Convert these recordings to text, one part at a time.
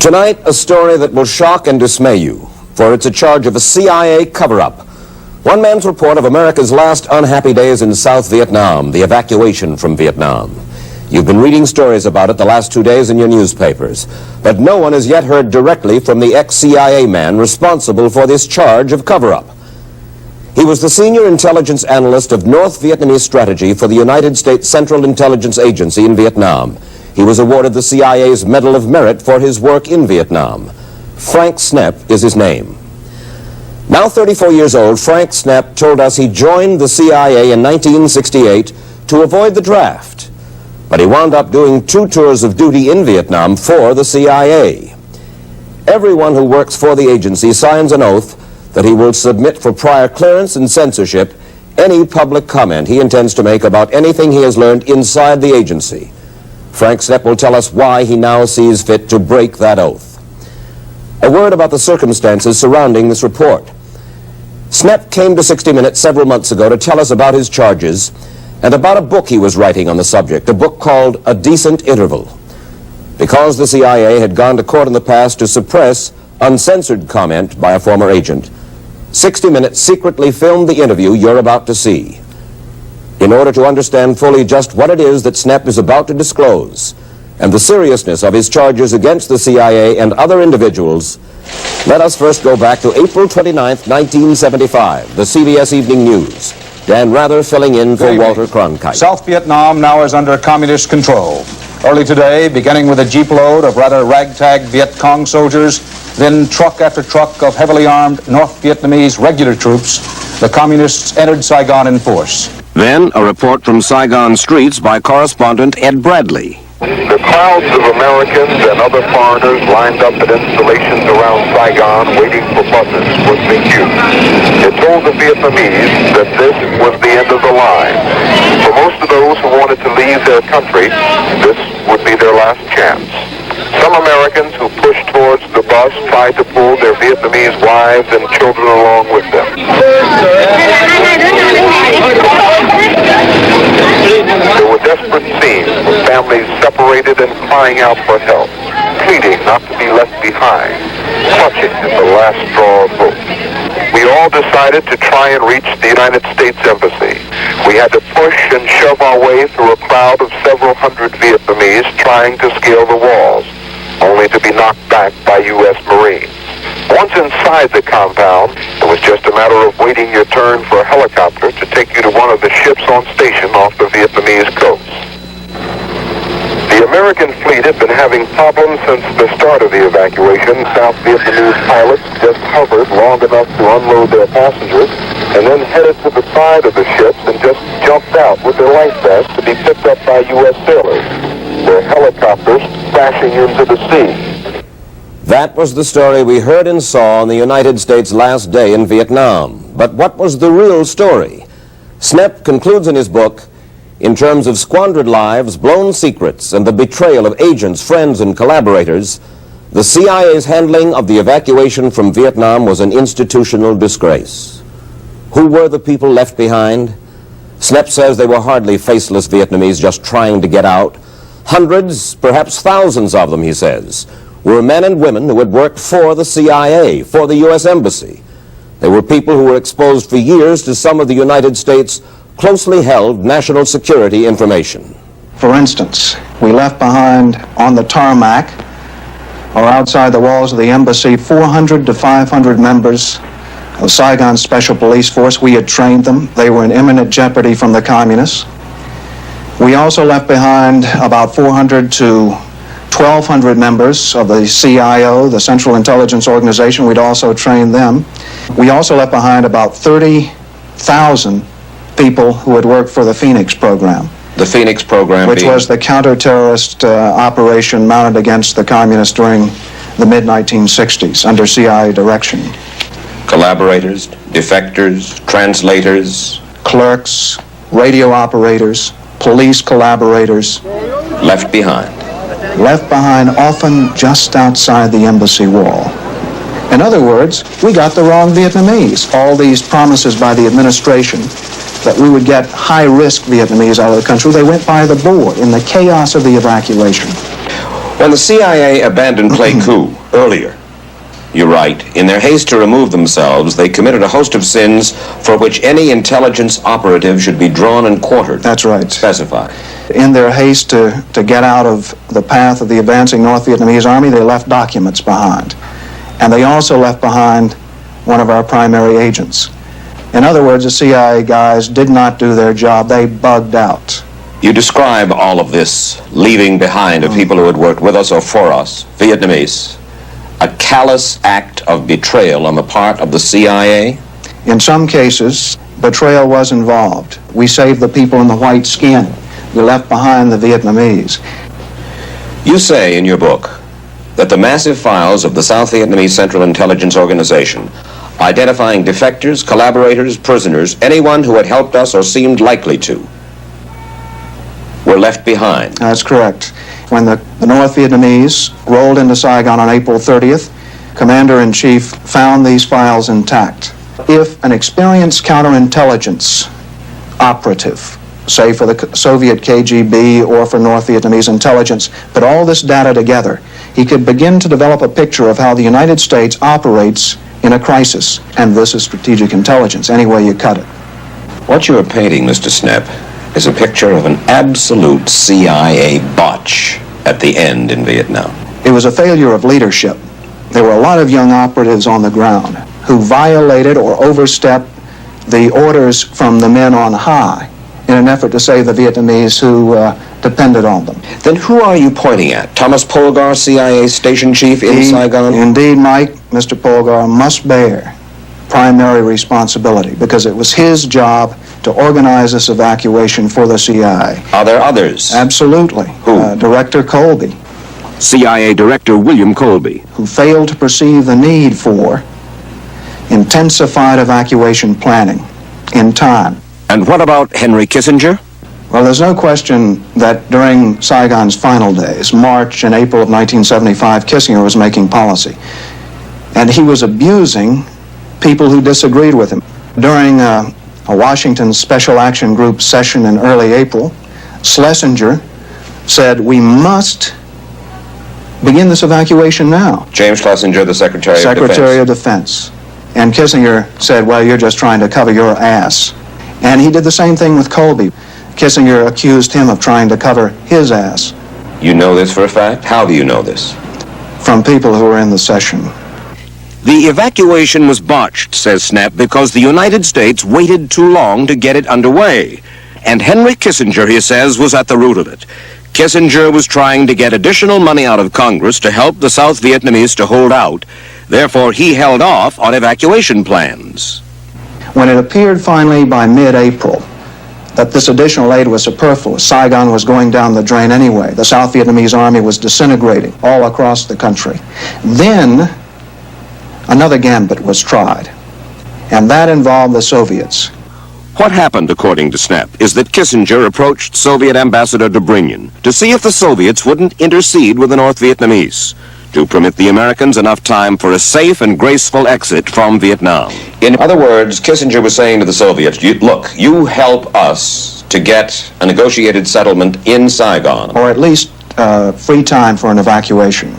Tonight, a story that will shock and dismay you, for it's a charge of a CIA cover-up. One man's report of America's last unhappy days in South Vietnam, the evacuation from Vietnam. You've been reading stories about it the last 2 days in your newspapers, but no one has yet heard directly from the ex-CIA man responsible for this charge of cover-up. He was the senior intelligence analyst of North Vietnamese strategy for the United States Central Intelligence Agency in Vietnam. He was awarded the CIA's Medal of Merit for his work in Vietnam. Frank Snepp is his name. Now 34 years old, Frank Snepp told us he joined the CIA in 1968 to avoid the draft. But he wound up doing 2 tours of duty in Vietnam for the CIA. Everyone who works for the agency signs an oath that he will submit for prior clearance and censorship any public comment he intends to make about anything he has learned inside the agency. Frank Snepp will tell us why he now sees fit to break that oath. A word about the circumstances surrounding this report. Snepp came to 60 Minutes several months ago to tell us about his charges and about a book he was writing on the subject, a book called A Decent Interval. Because the CIA had gone to court in the past to suppress uncensored comment by a former agent, 60 Minutes secretly filmed the interview you're about to see. In order to understand fully just what it is that Snepp is about to disclose and the seriousness of his charges against the CIA and other individuals, let us first go back to April 29th, 1975, the CBS Evening News. Dan Rather filling in for Walter Cronkite. South Vietnam now is under communist control. Early today, beginning with a jeep load of rather ragtag Viet Cong soldiers, then truck after truck of heavily armed North Vietnamese regular troops, the communists entered Saigon in force. Then a report from Saigon streets by correspondent Ed Bradley. The crowds of Americans and other foreigners lined up at installations around Saigon waiting for buses was the cue. It told the Vietnamese that this was the end of the line. For most of those who wanted to leave their country, this would be their last chance. Some Americans who pushed towards the bus tried to pull their Vietnamese wives and children along with them. There were desperate scenes with families separated and crying out for help, pleading not to be left behind, clutching at the last straw of hope. We all decided to try and reach the United States Embassy. We had to push and shove our way through a crowd of several hundred Vietnamese trying to scale the walls, only to be knocked back by U.S. Marines. Once inside the compound, it was just a matter of waiting your turn for a helicopter to take you to one of the ships on station off the Vietnamese coast. The American fleet had been having problems since the start of the evacuation. South Vietnamese pilots just hovered long enough to unload their passengers and then headed to the side of the ships and just jumped out with their life vests to be picked up by U.S. sailors, their helicopters crashing into the sea. That was the story we heard and saw on the United States' last day in Vietnam. But what was the real story? Snepp concludes in his book, in terms of squandered lives, blown secrets, and the betrayal of agents, friends, and collaborators, the CIA's handling of the evacuation from Vietnam was an institutional disgrace. Who were the people left behind? Snepp says they were hardly faceless Vietnamese just trying to get out. Hundreds, perhaps thousands of them, he says, were men and women who had worked for the CIA, for the U.S. Embassy. They were people who were exposed for years to some of the United States' closely held national security information. For instance, we left behind on the tarmac or outside the walls of the embassy 400 to 500 members of Saigon's Special Police Force. We had trained them. They were in imminent jeopardy from the communists. We also left behind about 400 to 1,200 members of the CIO, the Central Intelligence Organization. We'd also trained them. We also left behind about 30,000 people who had worked for the Phoenix program. The Phoenix program which was the counter-terrorist operation mounted against the communists during the mid-1960s under CIA direction. Collaborators, defectors, translators, clerks, radio operators, police collaborators. Left behind. Left behind often just outside the embassy wall. In other words, we got the wrong Vietnamese. All these promises by the administration that we would get high-risk Vietnamese out of the country, they went by the board in the chaos of the evacuation. When the CIA abandoned Pleiku earlier, you write, in their haste to remove themselves, they committed a host of sins for which any intelligence operative should be drawn and quartered. That's right. Specify. In their haste to get out of the path of the advancing North Vietnamese army, they left documents behind. And they also left behind one of our primary agents. In other words, the CIA guys did not do their job. They bugged out. You describe all of this leaving behind of people who had worked with us or for us, Vietnamese, a callous act of betrayal on the part of the CIA? In some cases, betrayal was involved. We saved the people in the white skin. We left behind the Vietnamese. You say in your book that the massive files of the South Vietnamese Central Intelligence Organization, identifying defectors, collaborators, prisoners, anyone who had helped us or seemed likely to, were left behind. That's correct. When the North Vietnamese rolled into Saigon on April 30th, Commander-in-Chief found these files intact. If an experienced counterintelligence operative, say for the Soviet KGB or for North Vietnamese intelligence, put all this data together, he could begin to develop a picture of how the United States operates in a crisis. And this is strategic intelligence, any way you cut it. What you are painting, Mr. Snepp, is a picture of an absolute CIA botch at the end in Vietnam. It was a failure of leadership. There were a lot of young operatives on the ground who violated or overstepped the orders from the men on high in an effort to save the Vietnamese who depended on them. Then who are you pointing at? Thomas Polgar, CIA station chief in Saigon? Indeed, Mike, Mr. Polgar must bear primary responsibility because it was his job to organize this evacuation for the CIA. Are there others? Absolutely. Who? Director Colby, CIA Director William Colby, who failed to perceive the need for intensified evacuation planning in time. And what about Henry Kissinger? Well, there's no question that during Saigon's final days, March and April of 1975, Kissinger was making policy. And he was abusing people who disagreed with him. During a Washington Special Action Group session in early April, Schlesinger said, we must begin this evacuation now. James Schlesinger, the Secretary of Defense. And Kissinger said, well, you're just trying to cover your ass. And he did the same thing with Colby. Kissinger accused him of trying to cover his ass. You know this for a fact? How do you know this? From people who were in the session. The evacuation was botched, says Snepp, because the United States waited too long to get it underway. And Henry Kissinger, he says, was at the root of it. Kissinger was trying to get additional money out of Congress to help the South Vietnamese to hold out. Therefore, he held off on evacuation plans. When it appeared finally by mid-April that this additional aid was superfluous, Saigon was going down the drain anyway, the South Vietnamese army was disintegrating all across the country, then another gambit was tried, and that involved the Soviets. What happened, according to Snepp, is that Kissinger approached Soviet Ambassador Dobrynin to see if the Soviets wouldn't intercede with the North Vietnamese to permit the Americans enough time for a safe and graceful exit from Vietnam. In other words, Kissinger was saying to the Soviets, look, you help us to get a negotiated settlement in Saigon. Or at least free time for an evacuation.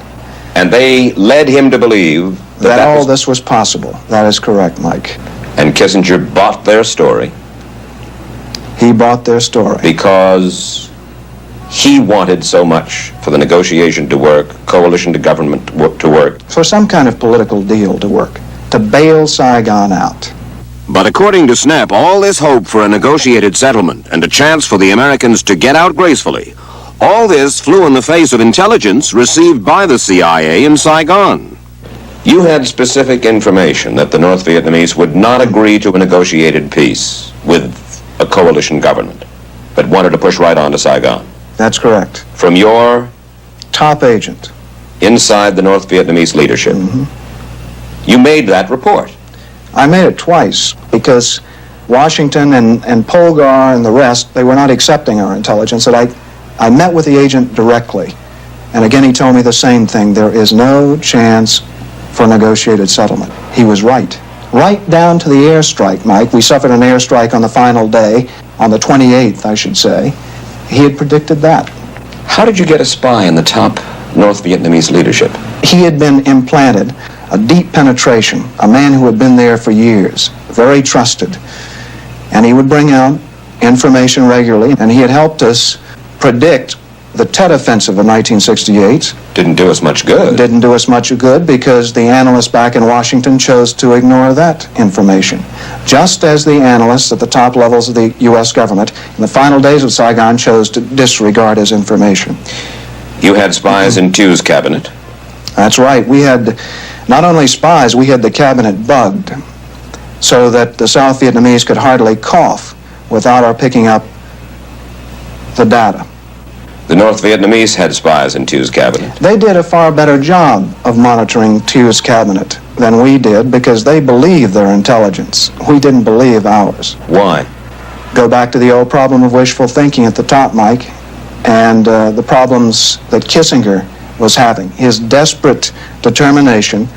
And they led him to believe that all this was possible. That is correct, Mike. And Kissinger bought their story. He bought their story. Because he wanted so much for the negotiation to work, coalition to government to work. For some kind of political deal to work, to bail Saigon out. But according to Snepp, all this hope for a negotiated settlement and a chance for the Americans to get out gracefully, all this flew in the face of intelligence received by the CIA in Saigon. You had specific information that the North Vietnamese would not agree to a negotiated peace with a coalition government, but wanted to push right on to Saigon. That's correct. From your top agent inside the North Vietnamese leadership. You made that report. I made it twice because Washington and Polgar and the rest, they were not accepting our intelligence. That I met with the agent directly, and again he told me the same thing. There is no chance for negotiated settlement. He was right. Right down to the airstrike, Mike. We suffered an airstrike on the final day, on the 28th, I should say. He had predicted that. How did you get a spy in the top North Vietnamese leadership? He had been implanted a deep penetration, a man who had been there for years, very trusted. And he would bring out information regularly, and he had helped us predict the Tet Offensive of 1968. Didn't do us much good. Didn't do us much good because the analysts back in Washington chose to ignore that information. Just as the analysts at the top levels of the U.S. government in the final days of Saigon chose to disregard his information. You had spies in Thieu's cabinet. That's right. We had not only spies, we had the cabinet bugged so that the South Vietnamese could hardly cough without our picking up the data. The North Vietnamese had spies in Thieu's cabinet. They did a far better job of monitoring Thieu's cabinet than we did because they believed their intelligence. We didn't believe ours. Why? Go back to the old problem of wishful thinking at the top, Mike, and the problems that Kissinger was having. His desperate determination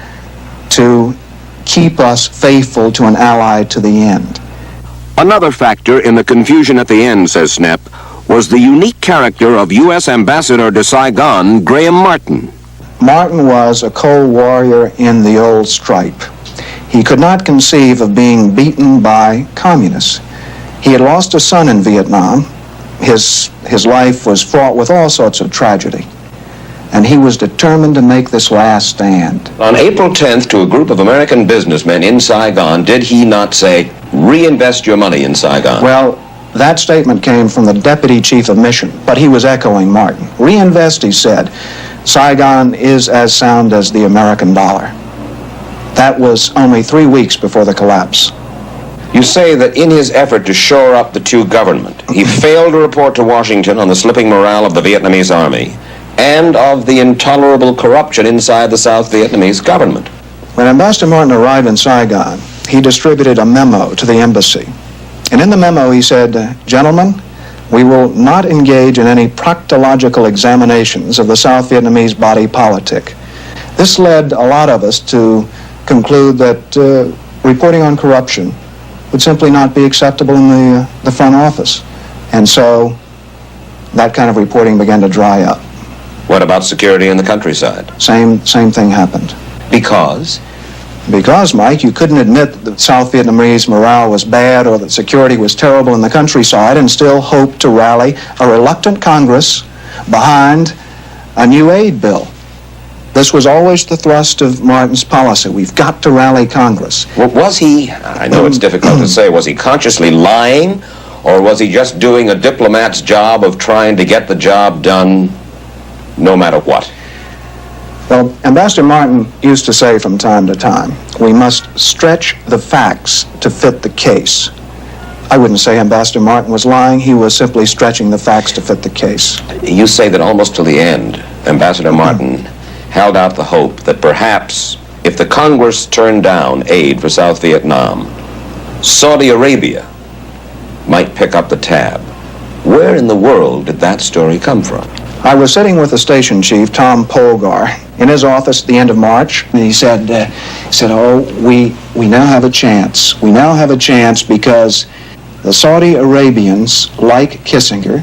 to keep us faithful to an ally to the end. Another factor in the confusion at the end, says Snepp, was the unique character of U.S. Ambassador to Saigon, Graham Martin. Martin was a cold warrior in the old stripe. He could not conceive of being beaten by communists. He had lost a son in Vietnam. His life was fraught with all sorts of tragedy. And he was determined to make this last stand. On April 10th, to a group of American businessmen in Saigon, did he not say, reinvest your money in Saigon? Well, that statement came from the Deputy Chief of Mission, but he was echoing Martin. Reinvest, he said. Saigon is as sound as the American dollar. That was only 3 weeks before the collapse. You say that in his effort to shore up the Thieu government, he failed to report to Washington on the slipping morale of the Vietnamese army and of the intolerable corruption inside the South Vietnamese government. When Ambassador Martin arrived in Saigon, he distributed a memo to the embassy. And in the memo he said, gentlemen, we will not engage in any proctological examinations of the South Vietnamese body politic. This led a lot of us to conclude that reporting on corruption would simply not be acceptable in the front office. And so that kind of reporting began to dry up. What about security in the countryside? Same thing happened. Because? Because, Mike, you couldn't admit that South Vietnamese morale was bad or that security was terrible in the countryside and still hope to rally a reluctant Congress behind a new aid bill. This was always the thrust of Martin's policy. We've got to rally Congress. Well, was he, I know it's difficult to say, was he consciously lying, or was he just doing a diplomat's job of trying to get the job done no matter what? Well, Ambassador Martin used to say from time to time, we must stretch the facts to fit the case. I wouldn't say Ambassador Martin was lying. He was simply stretching the facts to fit the case. You say that almost to the end, Ambassador Martin held out the hope that perhaps if the Congress turned down aid for South Vietnam, Saudi Arabia might pick up the tab. Where in the world did that story come from? I was sitting with the station chief, Tom Polgar, in his office at the end of March, and he said, oh, we now have a chance. We now have a chance because the Saudi Arabians like Kissinger,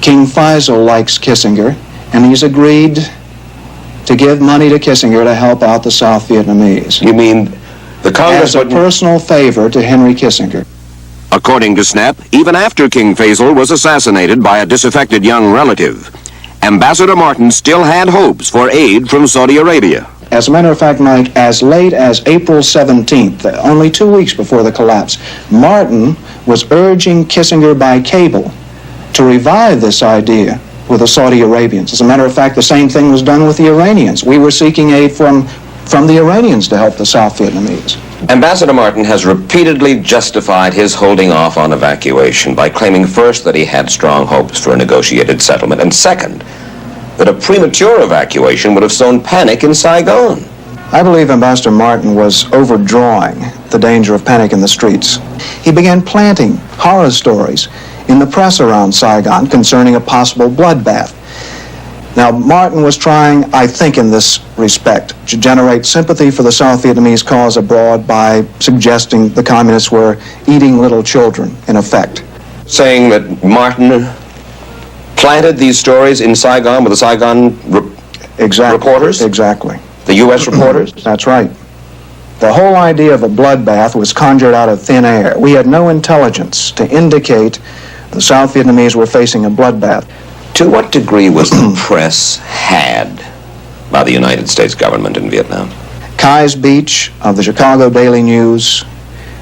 King Faisal likes Kissinger, and he's agreed to give money to Kissinger to help out the South Vietnamese. You mean the Congress as a personal favor to Henry Kissinger. According to Snepp, even after King Faisal was assassinated by a disaffected young relative, Ambassador Martin still had hopes for aid from Saudi Arabia. As a matter of fact, Mike, as late as April 17th, only 2 weeks before the collapse, Martin was urging Kissinger by cable to revive this idea with the Saudi Arabians. As a matter of fact, the same thing was done with the Iranians. We were seeking aid from the Iranians to help the South Vietnamese. Ambassador Martin has repeatedly justified his holding off on evacuation by claiming first that he had strong hopes for a negotiated settlement, and second, that a premature evacuation would have sown panic in Saigon. I believe Ambassador Martin was overdrawing the danger of panic in the streets. He began planting horror stories in the press around Saigon concerning a possible bloodbath. Now, Martin was trying, I think in this respect, to generate sympathy for the South Vietnamese cause abroad by suggesting the communists were eating little children, in effect. Saying that Martin planted these stories in Saigon with the Saigon Exactly. reporters? Exactly. The U.S. reporters? That's right. The whole idea of a bloodbath was conjured out of thin air. We had no intelligence to indicate the South Vietnamese were facing a bloodbath. To what degree was the press had by the United States government in Vietnam? Kai's Beach of the Chicago Daily News,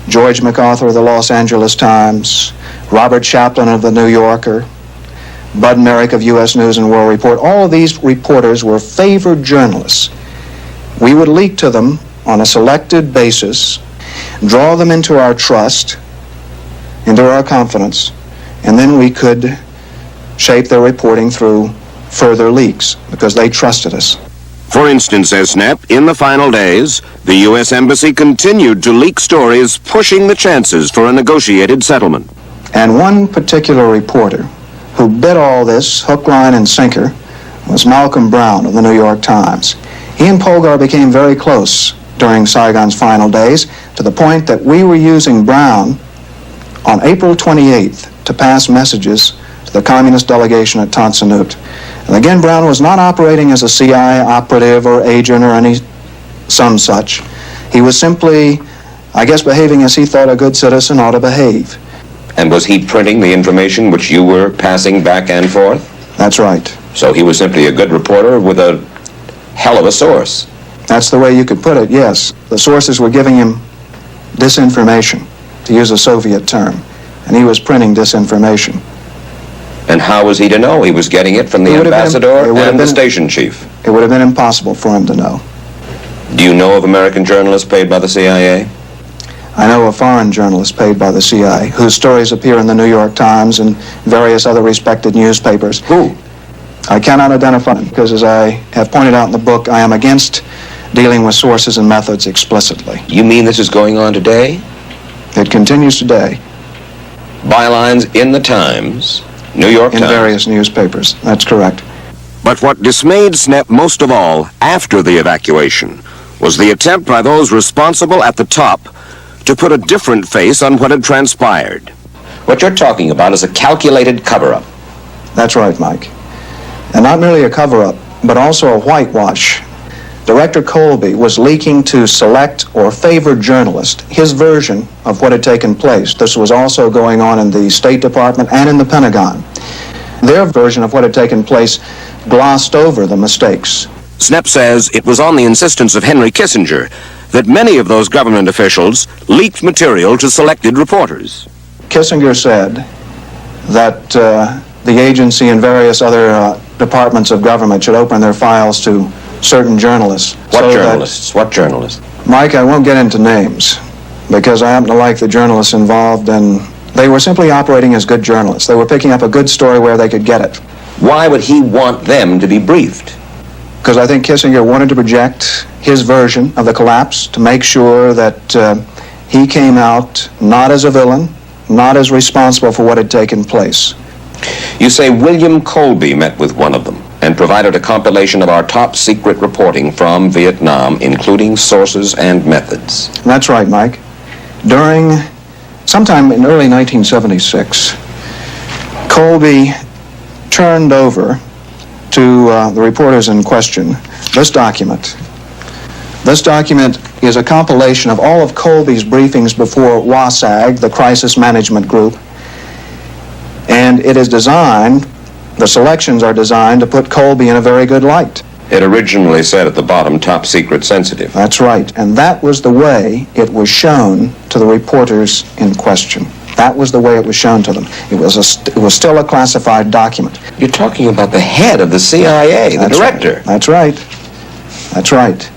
George MacArthur of the Los Angeles Times, Robert Chaplin of the New Yorker, Bud Merrick of U.S. News and World Report, all of these reporters were favored journalists. We would leak to them on a selected basis, draw them into our trust, into our confidence, and then we could shape their reporting through further leaks because they trusted us. For instance, says Snepp, in the final days, the U.S. Embassy continued to leak stories pushing the chances for a negotiated settlement. And one particular reporter who bid all this hook, line, and sinker was Malcolm Brown of the New York Times. He and Polgar became very close during Saigon's final days, to the point that we were using Brown on April 28th to pass messages to the communist delegation at Tan Son Nhut. And again, Brown was not operating as a CIA operative or agent or any some such. He was simply, I guess, behaving as he thought a good citizen ought to behave. And was he printing the information which you were passing back and forth? That's right. So he was simply a good reporter with a hell of a source. That's the way you could put it, yes. The sources were giving him disinformation, to use a Soviet term, and he was printing disinformation. And how was he to know? He was getting it from the ambassador and the station chief. It would have been impossible for him to know. Do you know of American journalists paid by the CIA? I know of foreign journalists paid by the CIA, whose stories appear in the New York Times and various other respected newspapers. Who? I cannot identify them, because as I have pointed out in the book, I am against dealing with sources and methods explicitly. You mean this is going on today? It continues today. Bylines in the Times, New York Times. In various newspapers, that's correct. But what dismayed Snepp most of all after the evacuation was the attempt by those responsible at the top to put a different face on what had transpired. What you're talking about is a calculated cover-up. That's right, Mike. And not merely a cover-up, but also a whitewash. Director Colby was leaking to select or favored journalists his version of what had taken place. This was also going on in the State Department and in the Pentagon. Their version of what had taken place glossed over the mistakes. Snepp says it was on the insistence of Henry Kissinger that many of those government officials leaked material to selected reporters. Kissinger said that the agency and various other departments of government should open their files to certain journalists. What journalists? What journalists? Mike, I won't get into names because I happen to like the journalists involved, and they were simply operating as good journalists. They were picking up a good story where they could get it. Why would he want them to be briefed? Because I think Kissinger wanted to project his version of the collapse to make sure that he came out not as a villain, not as responsible for what had taken place. You say William Colby met with one of them and provided a compilation of our top secret reporting from Vietnam, including sources and methods. That's right, Mike. During sometime in early 1976, Colby turned over to the reporters in question this document. This document is a compilation of all of Colby's briefings before WASAG, the Crisis Management Group, and it is designed, the selections are designed to put Colby in a very good light. It originally said at the bottom, top secret sensitive. That's right, and that was the way it was shown to the reporters in question. That was the way it was shown to them. It was still a classified document. You're talking about the head of the CIA, the director. Right. That's right. That's right.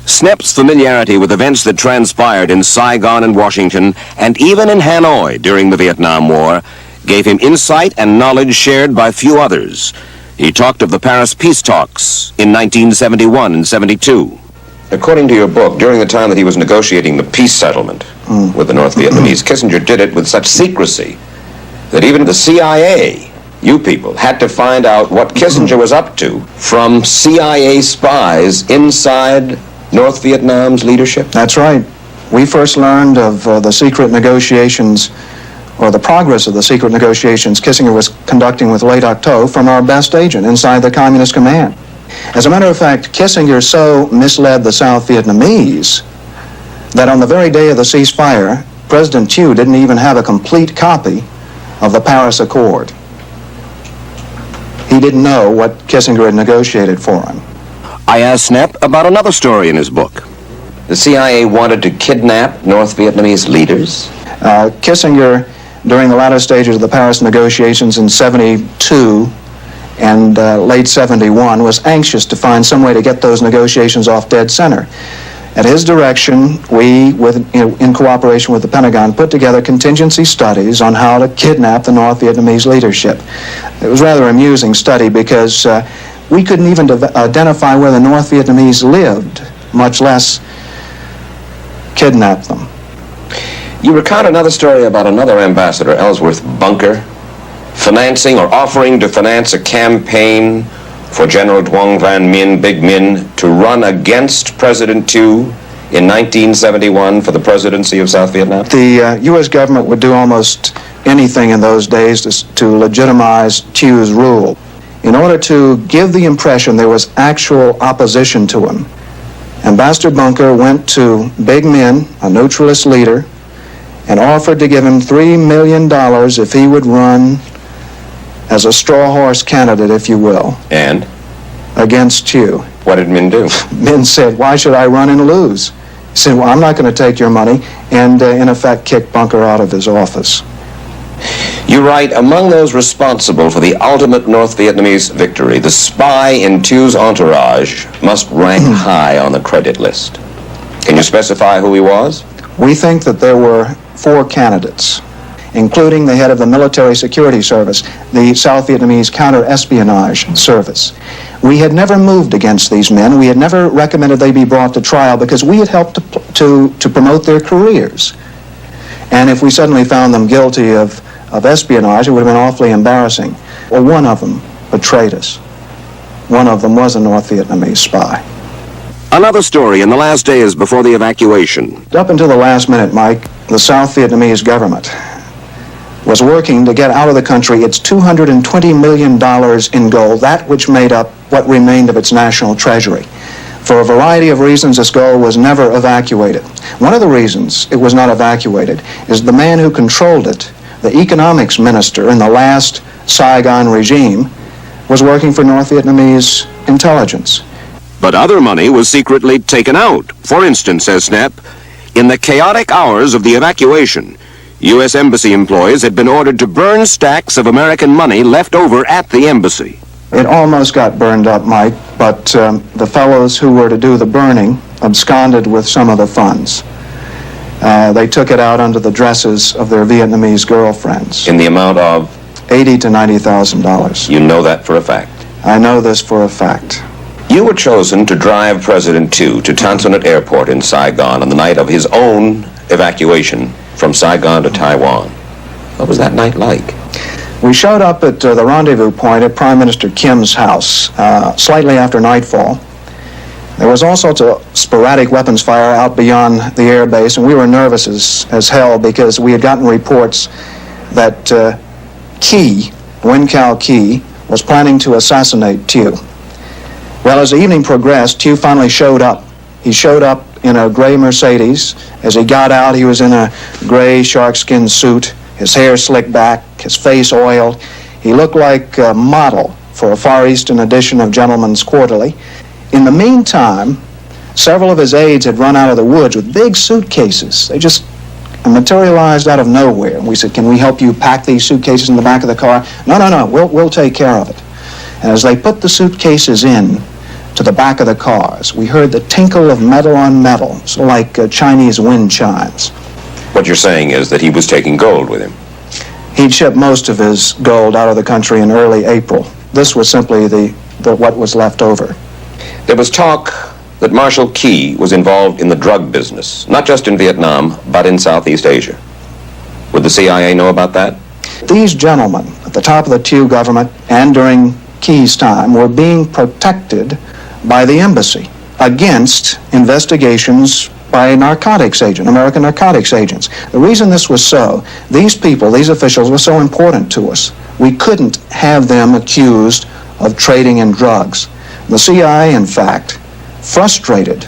Snepp's familiarity with events that transpired in Saigon and Washington, and even in Hanoi during the Vietnam War, gave him insight and knowledge shared by few others. He talked of the Paris peace talks in 1971 and 72. According to your book, during the time that he was negotiating the peace settlement with the North Vietnamese, Kissinger did it with such secrecy that even the CIA, you people, had to find out what Kissinger was up to from CIA spies inside North Vietnam's leadership? That's right. We first learned of the secret negotiations, or the progress of the secret negotiations Kissinger was conducting with Le Duc Tho from our best agent inside the Communist command. As a matter of fact, Kissinger so misled the South Vietnamese that on the very day of the ceasefire, President Thieu didn't even have a complete copy of the Paris Accord. He didn't know what Kissinger had negotiated for him. I asked Snepp about another story in his book. The CIA wanted to kidnap North Vietnamese leaders? Kissinger, during the latter stages of the Paris negotiations in 72 and late 71, was anxious to find some way to get those negotiations off dead center. At his direction, we, in cooperation with the Pentagon, put together contingency studies on how to kidnap the North Vietnamese leadership. It was a rather amusing study because we couldn't even identify where the North Vietnamese lived, much less kidnap them. You recount another story about another ambassador, Ellsworth Bunker, financing or offering to finance a campaign for General Duong Van Minh, Big Min, to run against President Thieu in 1971 for the presidency of South Vietnam? The U.S. government would do almost anything in those days to legitimize Thieu's rule. In order to give the impression there was actual opposition to him, Ambassador Bunker went to Big Min, a neutralist leader, and offered to give him $3 million if he would run as a straw horse candidate, if you will. And? Against Thieu. What did Min do? Min said, "Why should I run and lose?" He said, "Well, I'm not going to take your money," and in effect kicked Bunker out of his office. You write, among those responsible for the ultimate North Vietnamese victory, the spy in Thieu's entourage must rank high on the credit list. Can you specify who he was? We think that there were 4 candidates, including the head of the Military Security Service, the South Vietnamese Counter-Espionage Service. We had never moved against these men. We had never recommended they be brought to trial because we had helped to promote their careers. And if we suddenly found them guilty of espionage, it would have been awfully embarrassing. Well, one of them betrayed us. One of them was a North Vietnamese spy. Another story in the last days before the evacuation. Up until the last minute, Mike, the South Vietnamese government was working to get out of the country its $220 million in gold, that which made up what remained of its national treasury. For a variety of reasons, this gold was never evacuated. One of the reasons it was not evacuated is the man who controlled it, the economics minister in the last Saigon regime, was working for North Vietnamese intelligence. But other money was secretly taken out. For instance, says Snepp, in the chaotic hours of the evacuation, U.S. Embassy employees had been ordered to burn stacks of American money left over at the embassy. It almost got burned up, Mike, but the fellows who were to do the burning absconded with some of the funds. They took it out under the dresses of their Vietnamese girlfriends. In the amount of? $80,000 to $90,000. You know that for a fact? I know this for a fact. You were chosen to drive President Thieu to Tan Son Nhut Airport in Saigon on the night of his own evacuation from Saigon to Taiwan. What was that night like? We showed up at the rendezvous point at Prime Minister Kim's house slightly after nightfall. There was all sorts of sporadic weapons fire out beyond the air base, and we were nervous as hell because we had gotten reports that Wen Cao Ky was planning to assassinate Thieu. Well, as the evening progressed, Thieu finally showed up. He showed up in a gray Mercedes. As he got out, he was in a gray sharkskin suit, his hair slicked back, his face oiled. He looked like a model for a Far Eastern edition of Gentleman's Quarterly. In the meantime, several of his aides had run out of the woods with big suitcases. They just materialized out of nowhere. We said, "Can we help you pack these suitcases in the back of the car?" No, we'll take care of it. And as they put the suitcases in to the back of the cars, we heard the tinkle of metal on metal, so like Chinese wind chimes. What you're saying is that he was taking gold with him. He'd shipped most of his gold out of the country in early April. This was simply the what was left over. There was talk that Marshal Key was involved in the drug business, not just in Vietnam, but in Southeast Asia. Would the CIA know about that? These gentlemen at the top of the Thieu government and during Key's time were being protected by the embassy against investigations by narcotics agents, American narcotics agents. The reason this was so, these people, these officials were so important to us. We couldn't have them accused of trading in drugs. The CIA, in fact, frustrated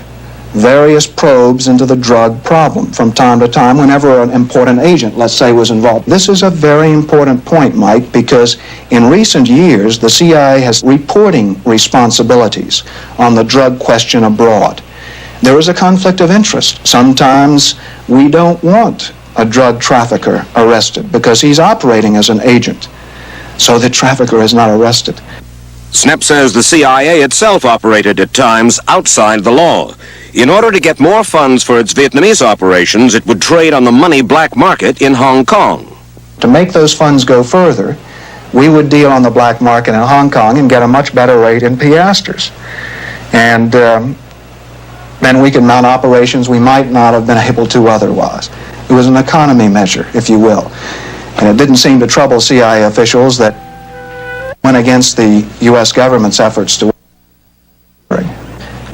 various probes into the drug problem from time to time whenever an important agent, let's say, was involved. This is a very important point, Mike, because in recent years, the CIA has reporting responsibilities on the drug question abroad. There is a conflict of interest. Sometimes we don't want a drug trafficker arrested because he's operating as an agent, so the trafficker is not arrested. Snepp says the CIA itself operated at times outside the law. In order to get more funds for its Vietnamese operations, it would trade on the money black market in Hong Kong. To make those funds go further, we would deal on the black market in Hong Kong and get a much better rate in piastres. And then we could mount operations we might not have been able to otherwise. It was an economy measure, if you will. And it didn't seem to trouble CIA officials that went against the U.S. government's efforts to.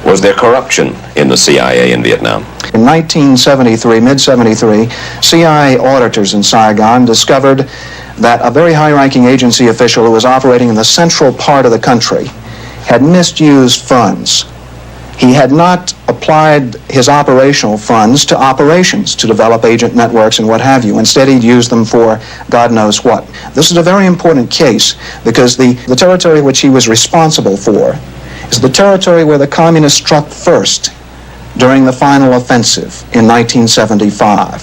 Was there corruption in the CIA in Vietnam? In 1973, mid-73, CIA auditors in Saigon discovered that a very high-ranking agency official who was operating in the central part of the country had misused funds. He had not applied his operational funds to operations, to develop agent networks and what have you. Instead, he'd used them for God knows what. This is a very important case because the territory which he was responsible for is the territory where the communists struck first during the final offensive in 1975.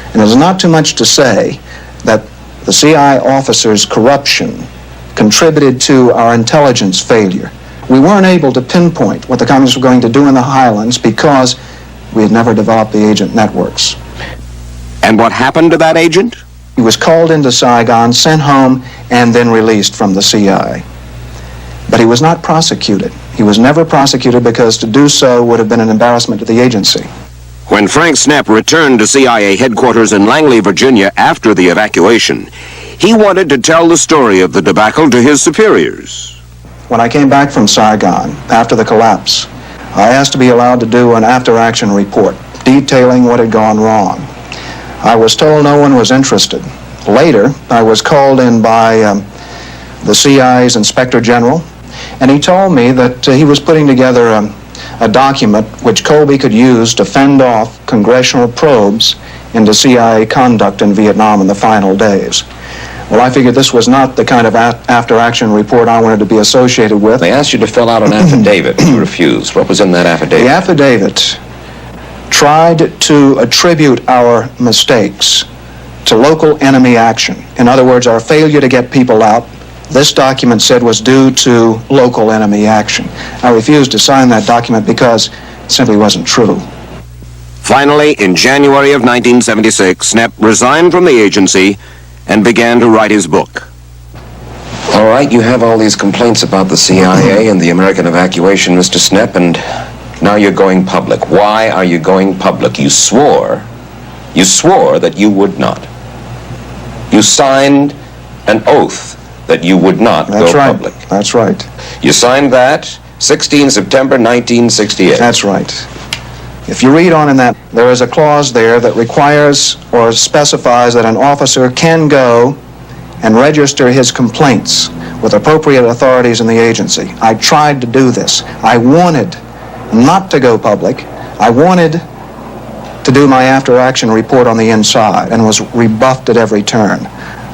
And there's not too much to say that the CIA officers' corruption contributed to our intelligence failure. We weren't able to pinpoint what the communists were going to do in the highlands because we had never developed the agent networks. And what happened to that agent? He was called into Saigon, sent home, and then released from the CIA. But he was not prosecuted. He was never prosecuted because to do so would have been an embarrassment to the agency. When Frank Snepp returned to CIA headquarters in Langley, Virginia after the evacuation, he wanted to tell the story of the debacle to his superiors. When I came back from Saigon after the collapse, I asked to be allowed to do an after-action report detailing what had gone wrong. I was told no one was interested. Later, I was called in by the CIA's Inspector General, and he told me that he was putting together a document which Colby could use to fend off congressional probes into CIA conduct in Vietnam in the final days. Well, I figured this was not the kind of after-action report I wanted to be associated with. They asked you to fill out an affidavit. You refused. What was in that affidavit? The affidavit tried to attribute our mistakes to local enemy action. In other words, our failure to get people out, this document said, was due to local enemy action. I refused to sign that document because it simply wasn't true. Finally, in January of 1976, Snepp resigned from the agency and began to write his book. All right, you have all these complaints about the CIA and the American evacuation, Mr. Snepp, and now you're going public. Why are you going public? You swore that you would not. You signed an oath that you would not go public. That's right. You signed that 16 September 1968. That's right. If you read on in that, there is a clause there that requires or specifies that an officer can go and register his complaints with appropriate authorities in the agency. I tried to do this. I wanted not to go public. I wanted to do my after-action report on the inside and was rebuffed at every turn.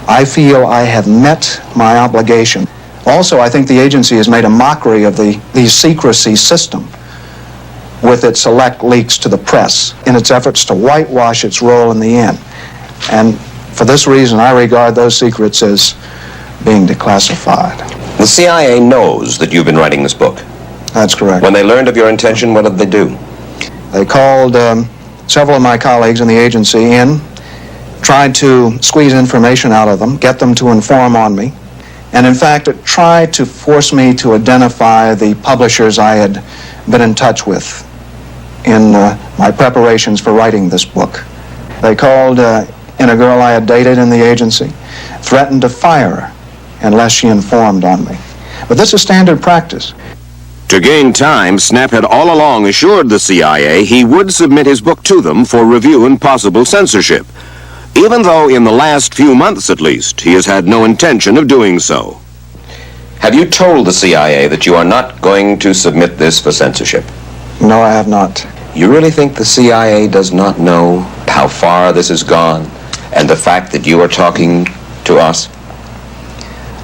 I feel I have met my obligation. Also, I think the agency has made a mockery of the secrecy system with its select leaks to the press in its efforts to whitewash its role in the end. And for this reason, I regard those secrets as being declassified. The CIA knows that you've been writing this book. That's correct. When they learned of your intention, what did they do? They called several of my colleagues in the agency in, tried to squeeze information out of them, get them to inform on me, and in fact, it tried to force me to identify the publishers I had been in touch with in my preparations for writing this book. They called in a girl I had dated in the agency, threatened to fire her unless she informed on me. But this is standard practice. To gain time, Snepp had all along assured the CIA he would submit his book to them for review and possible censorship, even though in the last few months at least he has had no intention of doing so. Have you told the CIA that you are not going to submit this for censorship? No, I have not. You really think the CIA does not know how far this has gone and the fact that you are talking to us?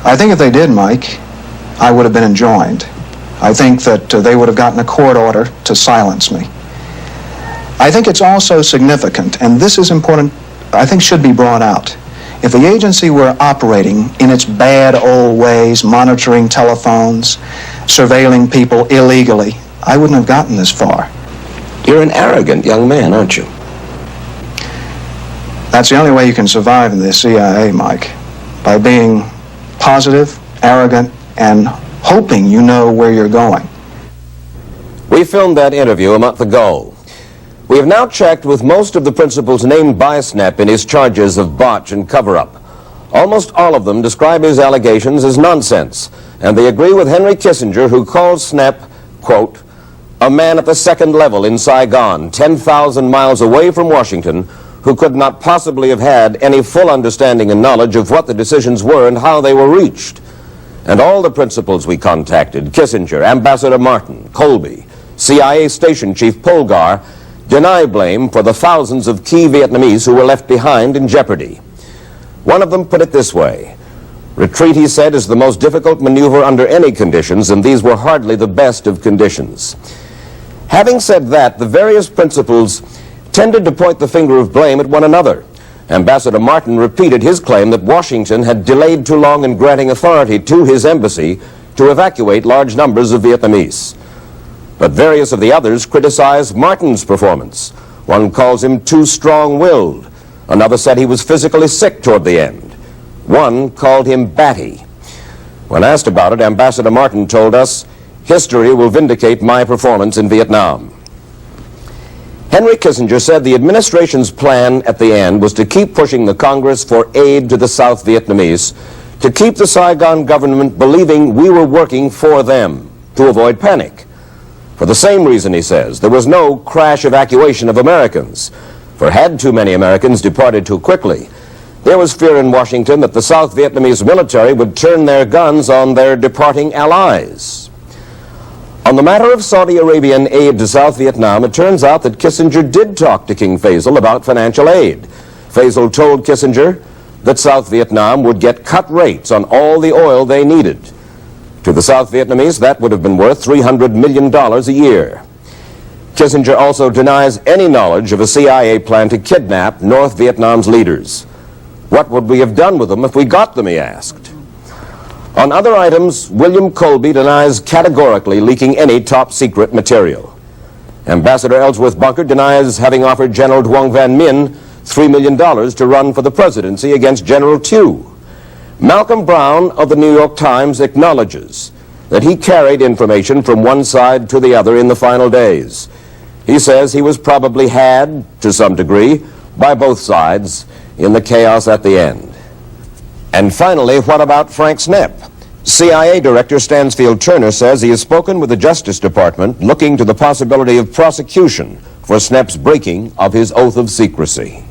I think if they did, Mike, I would have been enjoined. I think that they would have gotten a court order to silence me. I think it's also significant, and this is important, I think should be brought out. If the agency were operating in its bad old ways, monitoring telephones, surveilling people illegally, I wouldn't have gotten this far. You're an arrogant young man, aren't you? That's the only way you can survive in the CIA, Mike. By being positive, arrogant, and hoping you know where you're going. We filmed that interview a month ago. We have now checked with most of the principals named by Snepp in his charges of botch and cover-up. Almost all of them describe his allegations as nonsense, and they agree with Henry Kissinger, who calls Snepp, quote, a man at the second level in Saigon, 10,000 miles away from Washington, who could not possibly have had any full understanding and knowledge of what the decisions were and how they were reached. And all the principals we contacted, Kissinger, Ambassador Martin, Colby, CIA Station Chief Polgar, deny blame for the thousands of key Vietnamese who were left behind in jeopardy. One of them put it this way: retreat, he said, is the most difficult maneuver under any conditions, and these were hardly the best of conditions. Having said that, the various principals tended to point the finger of blame at one another. Ambassador Martin repeated his claim that Washington had delayed too long in granting authority to his embassy to evacuate large numbers of Vietnamese. But various of the others criticized Martin's performance. One calls him too strong-willed. Another said he was physically sick toward the end. One called him batty. When asked about it, Ambassador Martin told us, history will vindicate my performance in Vietnam. Henry Kissinger said the administration's plan at the end was to keep pushing the Congress for aid to the South Vietnamese, to keep the Saigon government believing we were working for them, to avoid panic. For the same reason, he says, there was no crash evacuation of Americans, for had too many Americans departed too quickly, there was fear in Washington that the South Vietnamese military would turn their guns on their departing allies. On the matter of Saudi Arabian aid to South Vietnam, it turns out that Kissinger did talk to King Faisal about financial aid. Faisal told Kissinger that South Vietnam would get cut rates on all the oil they needed. To the South Vietnamese, that would have been worth $300 million a year. Kissinger also denies any knowledge of a CIA plan to kidnap North Vietnam's leaders. What would we have done with them if we got them, he asked. On other items, William Colby denies categorically leaking any top-secret material. Ambassador Ellsworth Bunker denies having offered General Duong Van Minh $3 million to run for the presidency against General Thieu. Malcolm Brown of the New York Times acknowledges that he carried information from one side to the other in the final days. He says he was probably had, to some degree, by both sides in the chaos at the end. And finally, what about Frank Snepp? CIA Director Stansfield Turner says he has spoken with the Justice Department looking to the possibility of prosecution for Snepp's breaking of his oath of secrecy.